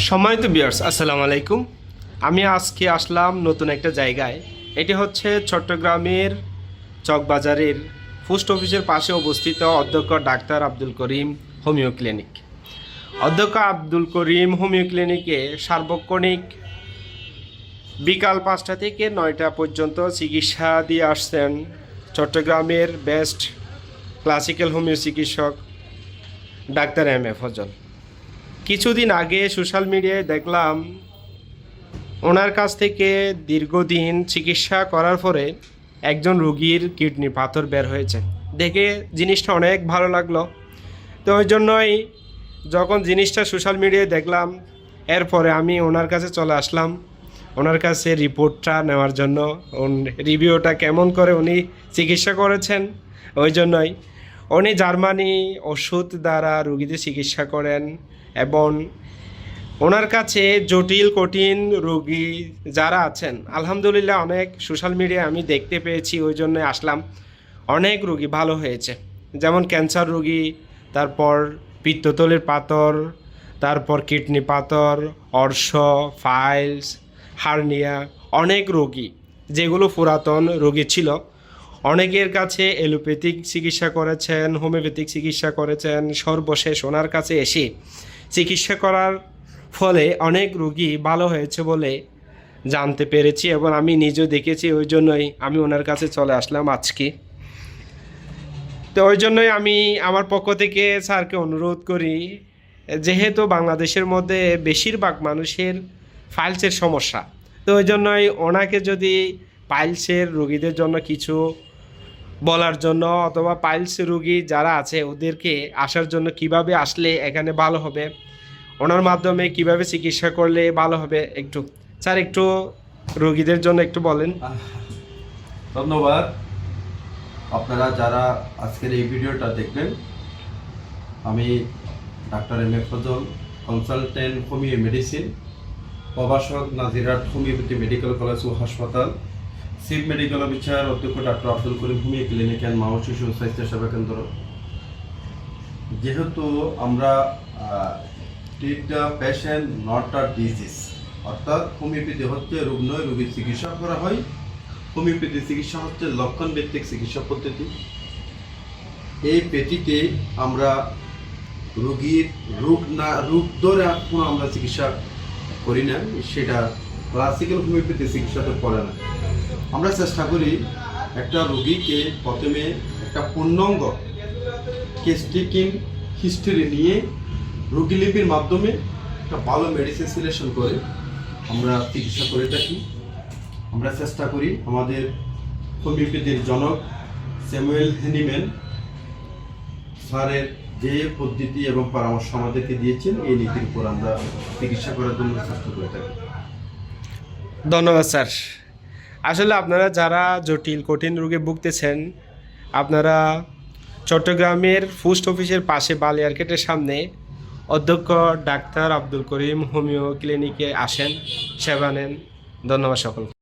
সম্মানিত ভিউয়ার্স, আসসালামু আলাইকুম। আমি আজকে আসলাম নতুন একটা জায়গায়। এটি হচ্ছে চট্টগ্রামের চকবাজারের পোস্ট অফিসের পাশে অবস্থিত অধ্যক্ষ ডাক্তার আব্দুল করিম হোমিও ক্লিনিক। অধ্যক্ষ আব্দুল করিম হোমিও ক্লিনিকে সার্বক্ষণিক বিকাল 5টা থেকে 9টা পর্যন্ত চিকিৎসা দিয়ে আসছেন চট্টগ্রামের বেস্ট ক্লাসিক্যাল হোমিও চিকিৎসক ডাক্তার এম.এ. ফজল। কিছুদিন আগে সোশ্যাল মিডিয়ায় দেখলাম ওনার কাছ থেকে দীর্ঘদিন চিকিৎসা করার পরে একজন রোগীর কিডনি পাথর বের হয়েছে। দেখে জিনিসটা অনেক ভালো লাগলো। তো ওই জন্যই যখন জিনিসটা সোশ্যাল মিডিয়ায় দেখলাম, এরপরে আমি ওনার কাছে চলে আসলাম ওনার কাছে রিপোর্টটা নেওয়ার জন্য, রিভিউটা কেমন করে উনি চিকিৎসা করেছেন। ওই জন্যই উনি জার্মানি ওষুধ দ্বারা রোগীদের চিকিৎসা করেন এবং ওনার কাছে জটিল কঠিন রোগী যারা আছেন, আলহামদুলিল্লাহ অনেক সোশ্যাল মিডিয়ায় আমি দেখতে পেয়েছি। ওই জন্য আসলাম। অনেক রোগী ভালো হয়েছে, যেমন ক্যান্সার রোগী, তারপর পিত্তথলির পাথর, তারপর কিডনি পাথর, অর্শ, ফাইলস, হার্নিয়া, অনেক রোগী যেগুলো পুরাতন রোগী ছিল। অনেকের কাছে এলোপ্যাথিক চিকিৎসা করেছেন, হোমিওপ্যাথিক চিকিৎসা করেছেন। সর্বশেষ ওনার কাছে এসে চিকিৎসা করার ফলে অনেক রোগী ভালো হয়েছে বলে জানতে পেরেছি এবং আমি নিজেও দেখেছি। ওই জন্যই আমি ওনার কাছে চলে আসলাম আজকে। তো ওই জন্যই আমি আমার পক্ষ থেকে স্যারকে অনুরোধ করি, যেহেতু বাংলাদেশের মধ্যে বেশিরভাগ মানুষের ফাইলসের সমস্যা, তো ওই জন্যই ওনাকে যদি পাইলসের রোগীদের জন্য কিছু বলার জন্য, অথবা পাইলস রোগী যারা আছে ওদেরকে আসার জন্য কিভাবে আসলে এখানে ভালো হবে, ওনার মাধ্যমে কিভাবে চিকিৎসা করলে ভালো হবে, একটু স্যার একটু রোগীদের জন্য একটু বলেন। ধন্যবাদ। আপনারা যারা আজকের এই ভিডিওটা দেখবেন, আমি ডাক্তার M A. Fazal, consultant homeo medicine, প্রভাষক নাজিরহাট হোমিওপ্যাথি মেডিকেল কলেজ ও হাসপাতাল, চিফ মেডিকেল অফিসার অধ্যক্ষ ডাক্তার Abdul Karim homeo clinic and মা ও শিশু স্বাস্থ্য সেবা কেন্দ্র। যেহেতু আমরা treat the patient not the disease, অর্থাৎ হোমিওপ্যাথি হচ্ছে রোগ নয়, রোগীর চিকিৎসা করা হয়। হোমিওপ্যাথি চিকিৎসা হচ্ছে লক্ষণ ভিত্তিক চিকিৎসা পদ্ধতি। এই পেটিতে আমরা রোগীর রোগ ধরে কোনো আমরা চিকিৎসা করি না, সেটা ক্লাসিক্যাল হোমিওপ্যাথি চিকিৎসাতে পড়ে না। আমরা চেষ্টা করি একটা রোগীকে প্রথমে একটা পূর্ণাঙ্গ কেসটিকিং হিস্ট্রি নিয়ে রোগীলিপির মাধ্যমে একটা ভালো মেডিসিন সিলেকশন করে আমরা চিকিৎসা করে থাকি। আমরা চেষ্টা করি আমাদের হোমিওপ্যাথির জনক স্যামুয়েল হ্যানিম্যান স্যারের যে পদ্ধতি এবং পরামর্শ আমাদেরকে দিয়েছেন, এই নীতির উপর আমরা চিকিৎসা করার জন্য চেষ্টা করে থাকি। ধন্যবাদ স্যার। আসলে আপনারা যারা জটিল কঠিন রোগে ভুগতেছেন, আপনারা চট্টগ্রামের পোস্ট অফিসের পাশে বালিয়ারকেটের সামনে অধ্যক্ষ ডাক্তার আব্দুল করিম হোমিও ক্লিনিকে আসেন, সেবা নেন। ধন্যবাদ সকলকে।